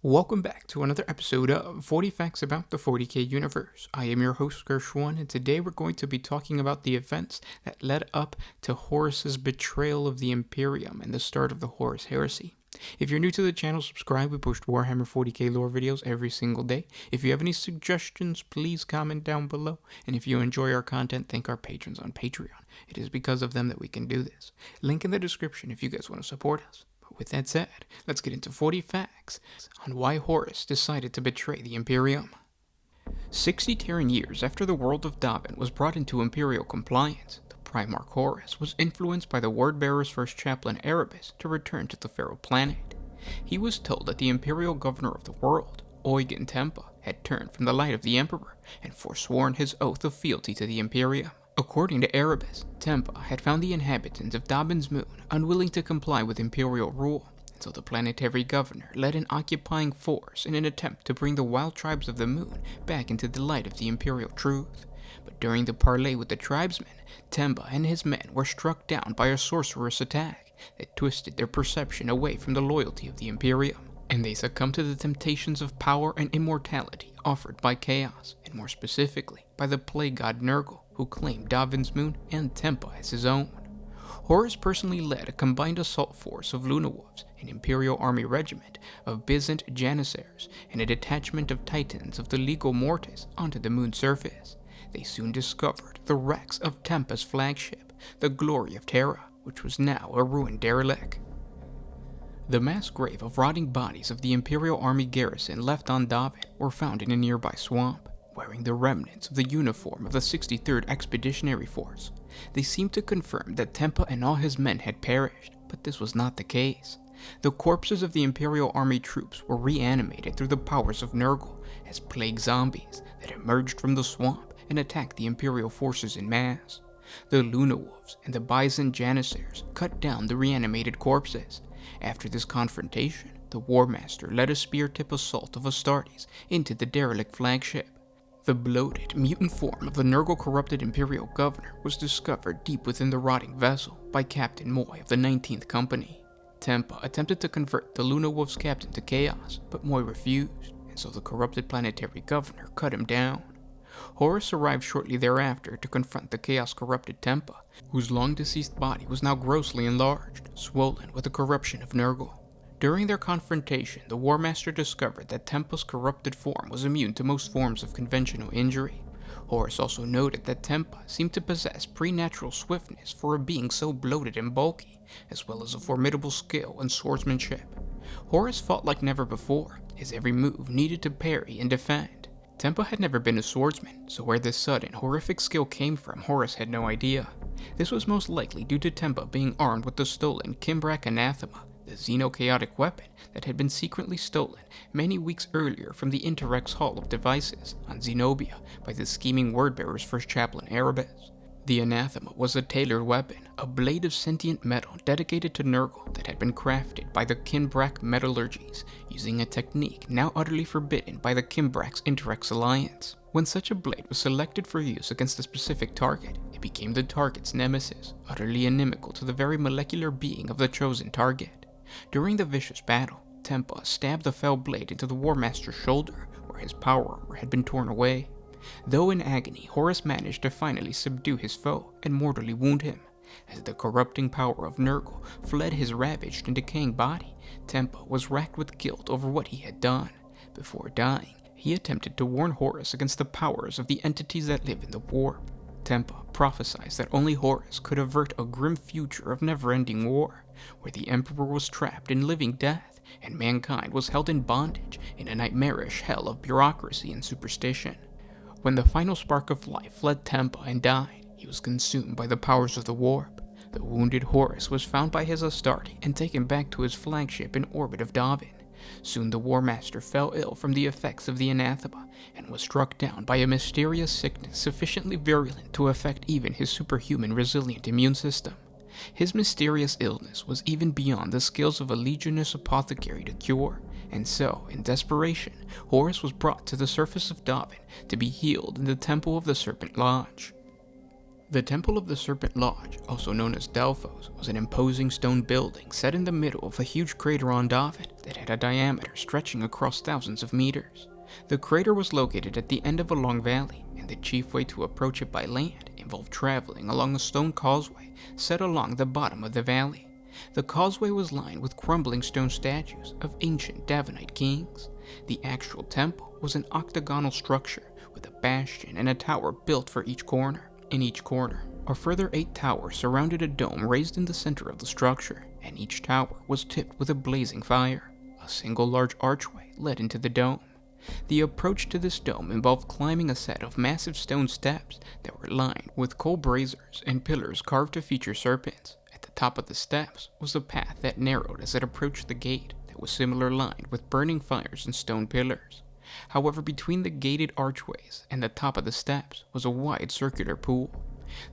Welcome back to another episode of 40 Facts About the 40K Universe. I am your host, Gershwan, and today we're going to be talking about the events that led up to Horus's betrayal of the Imperium and the start of the Horus Heresy. If you're new to the channel, subscribe. We post Warhammer 40K lore videos every single day. If you have any suggestions, please comment down below. And if you enjoy our content, thank our patrons on Patreon. It is because of them that we can do this. Link in the description if you guys want to support us. With that said, let's get into 40 facts on why Horus decided to betray the Imperium. 60 Terran years after the world of Davin was brought into Imperial compliance, the Primarch Horus was influenced by the Wordbearer's first chaplain Erebus to return to the Feral planet. He was told that the Imperial governor of the world, Eugen Tempa, had turned from the light of the Emperor and forsworn his oath of fealty to the Imperium. According to Erebus, Tempa had found the inhabitants of Davin's moon unwilling to comply with Imperial rule, and so the planetary governor led an occupying force in an attempt to bring the wild tribes of the moon back into the light of the Imperial truth. But during the parley with the tribesmen, Tempa and his men were struck down by a sorcerous attack that twisted their perception away from the loyalty of the Imperium, and they succumbed to the temptations of power and immortality offered by chaos, and more specifically by the plague god Nurgle, who claimed Davin's moon and Tempa as his own. Horus personally led a combined assault force of Lunawolves, an Imperial army regiment of Byzant Janissaries, and a detachment of Titans of the Legal Mortis onto the moon's surface. They soon discovered the wrecks of Tempa's flagship, the Glory of Terra, which was now a ruined derelict. The mass grave of rotting bodies of the Imperial army garrison left on Davin were found in a nearby swamp, wearing the remnants of the uniform of the 63rd Expeditionary Force. They seemed to confirm that Tempa and all his men had perished, but this was not the case. The corpses of the Imperial army troops were reanimated through the powers of Nurgle as plague zombies that emerged from the swamp and attacked the Imperial forces in mass. The Lunawolves and the Byzant Janissaries cut down the reanimated corpses. After this confrontation, the War Master led a spear-tip assault of Astartes into the derelict flagship. The bloated, mutant form of the Nurgle-corrupted Imperial governor was discovered deep within the rotting vessel by Captain Moy of the 19th Company. Tempa attempted to convert the Lunawolves' captain to Chaos, but Moy refused, and so the corrupted planetary governor cut him down. Horus arrived shortly thereafter to confront the Chaos-corrupted Tempa, whose long-deceased body was now grossly enlarged, swollen with the corruption of Nurgle. During their confrontation, the War Master discovered that Tempa's corrupted form was immune to most forms of conventional injury. Horus also noted that Tempa seemed to possess preternatural swiftness for a being so bloated and bulky, as well as a formidable skill in swordsmanship. Horus fought like never before. His every move needed to parry and defend. Tempa had never been a swordsman, so where this sudden, horrific skill came from, Horus had no idea. This was most likely due to Tempa being armed with the stolen Kimbrak Anathema, the xenochaotic weapon that had been secretly stolen many weeks earlier from the Interrex Hall of Devices on Zenobia by the scheming Wordbearer's first chaplain Erebus. The Anathema was a tailored weapon, a blade of sentient metal dedicated to Nurgle that had been crafted by the Kimbrak Metallurgies, using a technique now utterly forbidden by the Kimbrak's Interrex Alliance. When such a blade was selected for use against a specific target, it became the target's nemesis, utterly inimical to the very molecular being of the chosen target. During the vicious battle, Tempa stabbed the fell blade into the War Master's shoulder, where his power armor had been torn away. Though in agony, Horus managed to finally subdue his foe and mortally wound him. As the corrupting power of Nurgle fled his ravaged and decaying body, Tempa was racked with guilt over what he had done. Before dying, he attempted to warn Horus against the powers of the entities that live in the warp. Tempa prophesied that only Horus could avert a grim future of never-ending war, where the Emperor was trapped in living death, and mankind was held in bondage in a nightmarish hell of bureaucracy and superstition. When the final spark of life fled Tempa and died, he was consumed by the powers of the warp. The wounded Horus was found by his Astarte and taken back to his flagship in orbit of Davin. Soon the War Master fell ill from the effects of the anathema and was struck down by a mysterious sickness sufficiently virulent to affect even his superhuman resilient immune system. His mysterious illness was even beyond the skills of a legioness apothecary to cure, and so, in desperation, Horus was brought to the surface of Davin to be healed in the Temple of the Serpent Lodge. The Temple of the Serpent Lodge, also known as Delphos, was an imposing stone building set in the middle of a huge crater on David that had a diameter stretching across thousands of meters. The crater was located at the end of a long valley, and the chief way to approach it by land involved traveling along a stone causeway set along the bottom of the valley. The causeway was lined with crumbling stone statues of ancient Davinite kings. The actual temple was an octagonal structure with a bastion and a tower built for each corner. In each corner, a further 8 towers surrounded a dome raised in the center of the structure, and each tower was tipped with a blazing fire. A single large archway led into the dome. The approach to this dome involved climbing a set of massive stone steps that were lined with coal braziers and pillars carved to feature serpents. At the top of the steps was a path that narrowed as it approached the gate that was similarly lined with burning fires and stone pillars. However, between the gated archways and the top of the steps was a wide circular pool.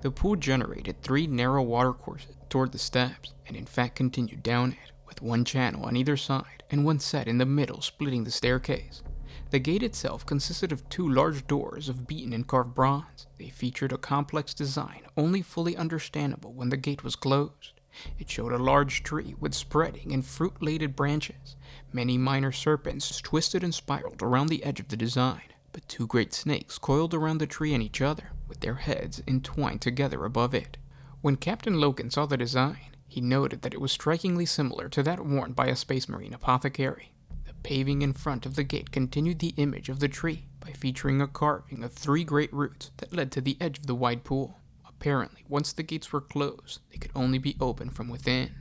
The pool generated 3 narrow watercourses toward the steps, and in fact continued down it, with one channel on either side and one set in the middle splitting the staircase. The gate itself consisted of 2 large doors of beaten and carved bronze. They featured a complex design only fully understandable when the gate was closed. It showed a large tree with spreading and fruit-laden branches. Many minor serpents twisted and spiraled around the edge of the design, but 2 great snakes coiled around the tree and each other, with their heads entwined together above it. When Captain Loken saw the design, he noted that it was strikingly similar to that worn by a Space Marine apothecary. The paving in front of the gate continued the image of the tree by featuring a carving of 3 great roots that led to the edge of the wide pool. Apparently, once the gates were closed, they could only be opened from within.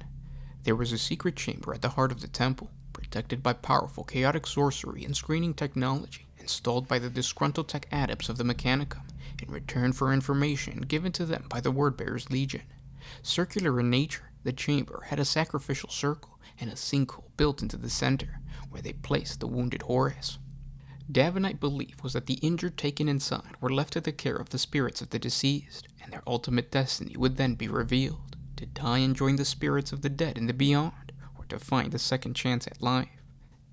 There was a secret chamber at the heart of the temple, protected by powerful chaotic sorcery and screening technology installed by the disgruntled tech adepts of the Mechanicum in return for information given to them by the Wordbearers Legion. Circular in nature, the chamber had a sacrificial circle and a sinkhole built into the center, where they placed the wounded Horus. Davinite belief was that the injured taken inside were left to the care of the spirits of the deceased, and their ultimate destiny would then be revealed, to die and join the spirits of the dead in the beyond, or to find a second chance at life.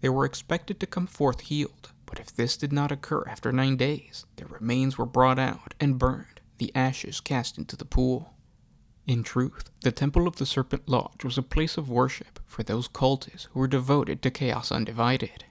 They were expected to come forth healed, but if this did not occur after 9 days, their remains were brought out and burned, the ashes cast into the pool. In truth, the Temple of the Serpent Lodge was a place of worship for those cultists who were devoted to Chaos Undivided.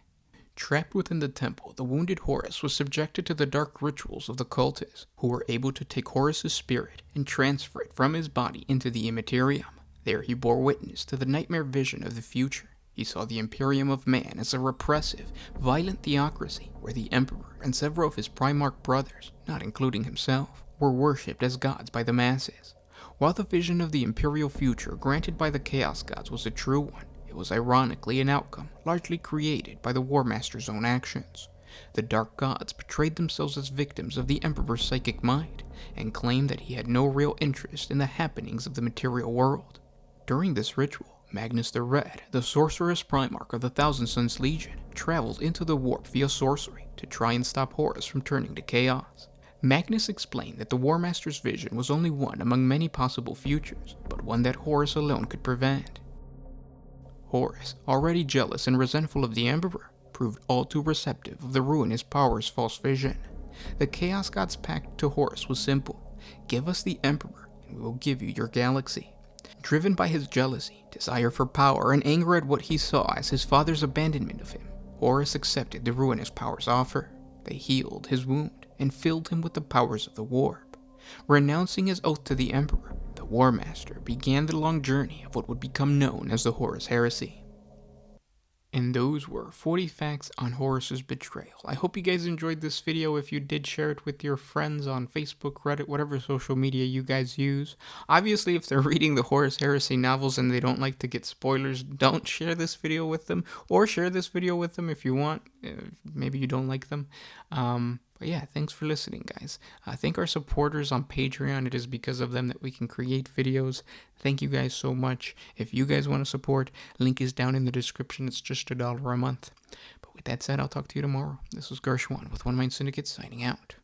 Trapped within the temple, the wounded Horus was subjected to the dark rituals of the cultists, who were able to take Horus's spirit and transfer it from his body into the Imperium. There he bore witness to the nightmare vision of the future. He saw the Imperium of Man as a repressive, violent theocracy, where the Emperor and several of his Primarch brothers, not including himself, were worshipped as gods by the masses. While the vision of the Imperial future granted by the Chaos Gods was a true one, it was ironically an outcome largely created by the War Master's own actions. The Dark Gods portrayed themselves as victims of the Emperor's psychic mind, and claimed that he had no real interest in the happenings of the material world. During this ritual, Magnus the Red, the sorcerous Primarch of the Thousand Suns Legion, traveled into the warp via sorcery to try and stop Horus from turning to chaos. Magnus explained that the War Master's vision was only one among many possible futures, but one that Horus alone could prevent. Horus, already jealous and resentful of the Emperor, proved all too receptive of the ruinous power's false vision. The Chaos God's pact to Horus was simple: give us the Emperor, and we will give you your galaxy. Driven by his jealousy, desire for power, and anger at what he saw as his father's abandonment of him, Horus accepted the ruinous power's offer. They healed his wound and filled him with the powers of the warp. Renouncing his oath to the Emperor, the War Master began the long journey of what would become known as the Horus Heresy. And those were 40 facts on Horus's betrayal. I hope you guys enjoyed this video. If you did, share it with your friends on Facebook, Reddit, whatever social media you guys use. Obviously, if they're reading the Horus Heresy novels and they don't like to get spoilers, don't share this video with them, or share this video with them if you want. Maybe you don't like them. But yeah, thanks for listening, guys. Thank our supporters on Patreon. It is because of them that we can create videos. Thank you guys so much. If you guys want to support, link is down in the description. It's just $1 a month. But with that said, I'll talk to you tomorrow. This was Gershwan with One Mind Syndicate signing out.